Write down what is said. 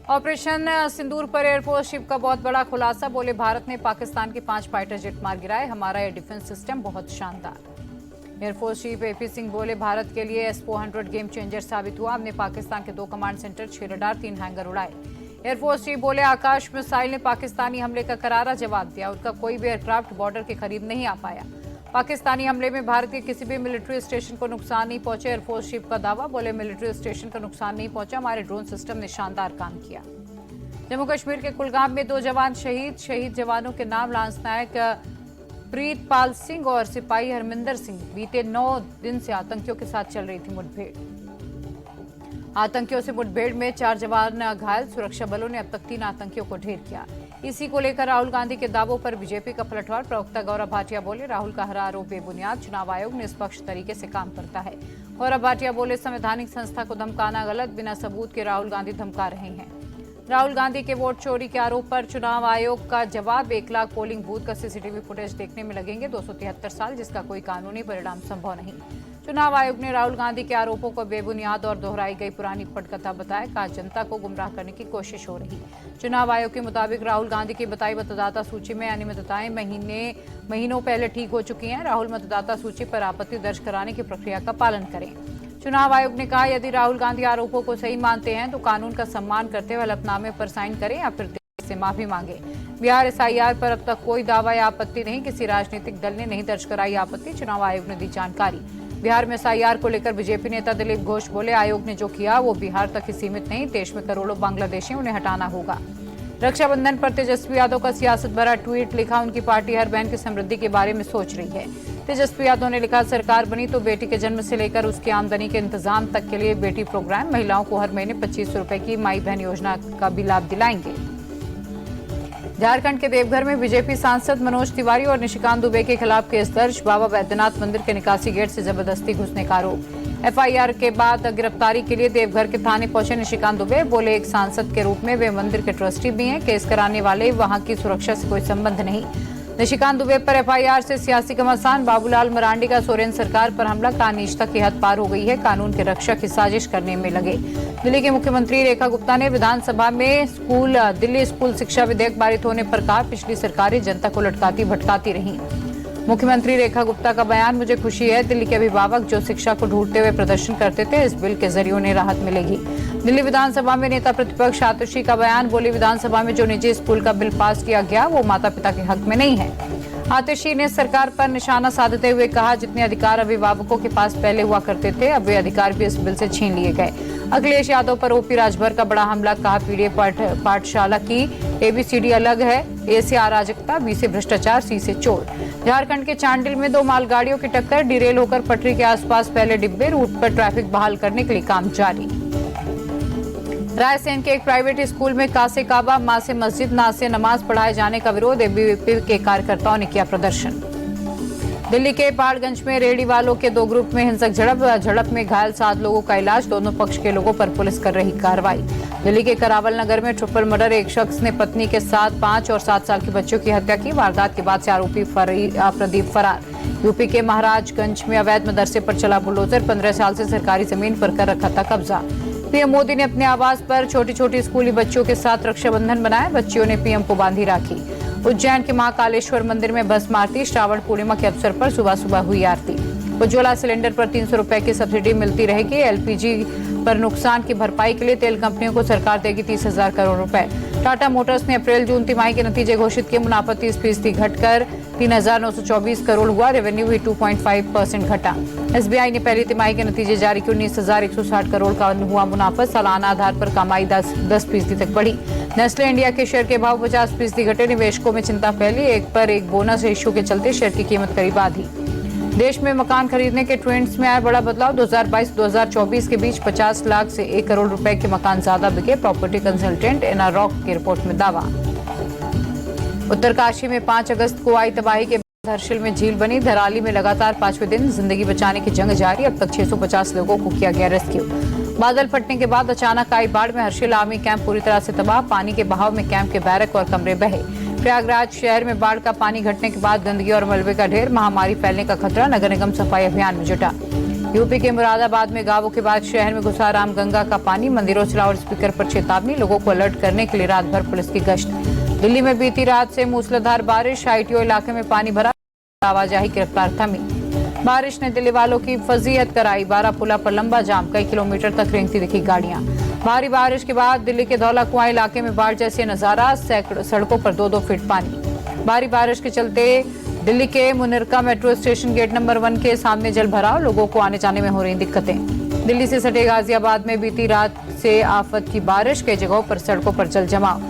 Operation सिंदूर पर air force chief का बहुत बड़ा खुलासा। बोले भारत ने पाकिस्तान के 5 फाइटर जेट मार गिराए, हमारा एयर डिफेंस सिस्टम बहुत शानदार। एयरफोर्स चीफ एपी सिंह बोले भारत के लिए S-400 गेम चेंजर साबित हुआ। हमने पाकिस्तान के 2 कमांड सेंटर, 6 रडार, 3 हैंगर उड़ाए। एयरफोर्स चीफ बोले आकाश मिसाइल ने पाकिस्तानी हमले का करारा जवाब दिया। उनका कोई भी एयरक्राफ्ट बॉर्डर के करीब नहीं आ पाया। पाकिस्तानी हमले में भारत के किसी भी मिलिट्री स्टेशन को नुकसान नहीं पहुंचे। एयरफोर्स चीफ का दावा। बोले मिलिट्री स्टेशन का नुकसान नहीं पहुंचा, हमारे ड्रोन सिस्टम ने शानदार काम किया। जम्मू कश्मीर के कुलगाम में 2 जवान शहीद जवानों के नाम लांस नायक प्रीतपाल सिंह और सिपाही हरमिंदर सिंह। बीते 9 दिन से आतंकियों के साथ चल रही थी मुठभेड़। आतंकियों से मुठभेड़ में 4 जवान घायल। सुरक्षा बलों ने अब तक 3 आतंकियों को ढेर किया। इसी को लेकर राहुल गांधी के दावों पर बीजेपी का पलटवार। प्रवक्ता गौरव भाटिया बोले राहुल का हर आरोप बेबुनियाद, चुनाव आयोग निष्पक्ष तरीके से काम करता है। गौरव भाटिया बोले संवैधानिक संस्था को धमकाना गलत, बिना सबूत के राहुल गांधी धमका रहे हैं। राहुल गांधी के वोट चोरी के आरोप पर चुनाव आयोग का जवाब। 1 लाख पोलिंग बूथ का सीसीटीवी फुटेज देखने में लगेंगे 273 साल, जिसका कोई कानूनी परिणाम संभव नहीं। चुनाव आयोग ने राहुल गांधी के आरोपों को बेबुनियाद और दोहराई गई पुरानी पटकथा बताया। कहा जनता को गुमराह करने की कोशिश हो रही। चुनाव आयोग के मुताबिक राहुल गांधी की बताई मतदाता सूची में अनियमितताएं महीनों पहले ठीक हो चुकी हैं। राहुल मतदाता सूची पर आपत्ति दर्ज कराने की प्रक्रिया का पालन करें। चुनाव आयोग ने कहा यदि राहुल गांधी आरोपों को सही मानते हैं तो कानून का सम्मान करते हुए हलफनामे पर साइन करें या फिर देश से माफी मांगे। बिहार SIR पर अब तक कोई दावा या आपत्ति नहीं, किसी राजनीतिक दल ने नहीं दर्ज कराई आपत्ति। चुनाव आयोग ने दी जानकारी। बिहार में SIR को लेकर बीजेपी नेता दिलीप घोष बोले आयोग ने जो किया वो बिहार तक ही सीमित नहीं, देश में करोड़ों बांग्लादेशी, उन्हें हटाना होगा। रक्षाबंधन पर तेजस्वी यादव का सियासत भरा ट्वीट लिखा। उनकी पार्टी हर बहन की समृद्धि के बारे में सोच रही है। तेजस्वी यादव ने लिखा सरकार बनी तो बेटी के जन्म से लेकर उसकी आमदनी के इंतजाम तक के लिए बेटी प्रोग्राम। महिलाओं को हर महीने 2500 रुपए की माई बहन योजना का भी लाभ दिलाएंगे। झारखंड के देवघर में बीजेपी सांसद मनोज तिवारी और निशिकांत दुबे के खिलाफ केस दर्ज। बाबा बैद्यनाथ मंदिर के निकासी गेट से जबरदस्ती घुसने का आरोप। FIR के बाद गिरफ्तारी के लिए देवघर के थाने पहुंचे निशिकांत दुबे। बोले एक सांसद के रूप में वे मंदिर के ट्रस्टी भी हैं, केस कराने वाले वहां की सुरक्षा से कोई संबंध नहीं। निशिकांत दुबे पर FIR से सियासी घमासान। बाबूलाल मरांडी का सोरेन सरकार पर हमला। का अनिश्चितता की हद पार हो गई है, कानून के रक्षा की साजिश करने में लगे। दिल्ली के मुख्यमंत्री रेखा गुप्ता ने विधानसभा में दिल्ली स्कूल शिक्षा विधेयक पारित होने पर कहा पिछली सरकारें जनता को लटकाती भटकाती रहीं। मुख्यमंत्री रेखा गुप्ता का बयान। मुझे खुशी है दिल्ली के अभिभावक जो शिक्षा को ढूंढते हुए प्रदर्शन करते थे, इस बिल के जरिए उन्हें राहत मिलेगी। दिल्ली विधानसभा में नेता प्रतिपक्ष आतिशी का बयान। बोली विधानसभा में जो निजी स्कूल का बिल पास किया गया वो माता पिता के हक में नहीं है। आतिशी ने सरकार पर निशाना साधते हुए कहा जितने अधिकार अभिभावकों के पास पहले हुआ करते थे अब वे अधिकार भी इस बिल से छीन लिए गए। अखिलेश यादव पर OP राजभर का बड़ा हमला। कहा पीडीए पाठशाला की ABCD अलग है, A से अराजकता, B से भ्रष्टाचार, C से चोर। झारखंड के चांडिल में 2 मालगाड़ियों की टक्कर। डिरेल होकर पटरी के आसपास फैले डिब्बे। रूट पर ट्रैफिक बहाल करने के लिए काम जारी। रायसेन के एक प्राइवेट स्कूल में कासे काबा, मां से मस्जिद, ना से नमाज पढ़ाए जाने का विरोध। ABVP के कार्यकर्ताओं ने किया प्रदर्शन। दिल्ली के पहाड़गंज में रेहड़ी वालों के 2 ग्रुप में हिंसक झड़प में घायल 7 लोगों का इलाज। दोनों पक्ष के लोगों पर पुलिस कर रही कार्रवाई। दिल्ली के करावल नगर में ट्रिपल मर्डर। एक शख्स ने पत्नी के साथ 5 और 7 साल के बच्चों की हत्या की। वारदात के बाद से आरोपी प्रदीप फरार। यूपी के महाराजगंज में अवैध मदरसे पर चला बुलडोजर। 15 साल से सरकारी जमीन पर कर रखा था कब्जा। पीएम मोदी ने अपने आवास पर छोटी छोटी स्कूली बच्चियों के साथ रक्षाबंधन बनाया। बच्चियों ने पीएम को बांधी राखी। उज्जैन के महाकालेश्वर मंदिर में भस्म आरती। श्रावण पूर्णिमा के अवसर पर सुबह सुबह हुई आरती। उज्ज्वला सिलेंडर पर 300 रुपए की सब्सिडी मिलती रहेगी। LPG पर नुकसान की भरपाई के लिए तेल कंपनियों को सरकार देगी 30,000 करोड़ रुपए। टाटा मोटर्स ने अप्रैल जून तिमाही के नतीजे घोषित किए। मुनाफा 30% घटकर 3,924 करोड़ हुआ। रेवेन्यू भी 2.5% घटा। SBI ने पहली तिमाही के नतीजे जारी किए। 19,160 करोड़ का हुआ मुनाफा। सालाना आधार पर कमाई 10% तक बढ़ी। नेस्ले इंडिया के शेयर के भाव 50% घटे। निवेशकों में चिंता फैली। एक पर एक बोनस इश्यू के चलते शेयर की कीमत करीब आधी। देश में मकान खरीदने के ट्रेंड्स में आया बड़ा बदलाव। 2022-2024 के बीच 50 लाख से 1 करोड़ रुपए के मकान ज्यादा बिके। प्रॉपर्टी कंसल्टेंट एनारॉक की रिपोर्ट में दावा। उत्तरकाशी में 5 अगस्त को आई तबाही के बाद हर्षिल में झील बनी। धराली में लगातार 5वें दिन जिंदगी बचाने की जंग जारी। अब तक 650 लोगों को किया गया रेस्क्यू। बादल फटने के बाद अचानक आई बाढ़ में हर्षिल आर्मी कैंप पूरी तरह से तबाह। पानी के बहाव में कैंप के बैरक और कमरे बहे। प्रयागराज शहर में बाढ़ का पानी घटने के बाद गंदगी और मलबे का ढेर। महामारी फैलने का खतरा। नगर निगम सफाई अभियान में जुटा। यूपी के मुरादाबाद में गांवों के बाद शहर में घुसा रामगंगा का पानी। मंदिरों से लाउड स्पीकर पर चेतावनी, लोगों को अलर्ट करने के लिए रात भर पुलिस की गश्त। दिल्ली में बीती रात से मूसलाधार बारिश, आईटीओ इलाके में पानी भरा, आवाजाही की रफ्तार थमी। बारिश ने दिल्ली वालों की फजीहत कराई, बारापुला पर लंबा जाम, कई किलोमीटर तक रेंगती दिखी गाड़ियां। भारी बारिश के बाद दिल्ली के धौला कुआं इलाके में बाढ़ जैसे नजारा, सड़कों पर 2-2 फीट पानी। भारी बारिश के चलते दिल्ली के Munirka metro station gate number 1 के सामने जल भराव, लोगों को आने जाने में हो रही दिक्कतें। दिल्ली से सटे गाजियाबाद में बीती रात से आफत की बारिश, कई जगहों पर सड़कों पर जल जमाव।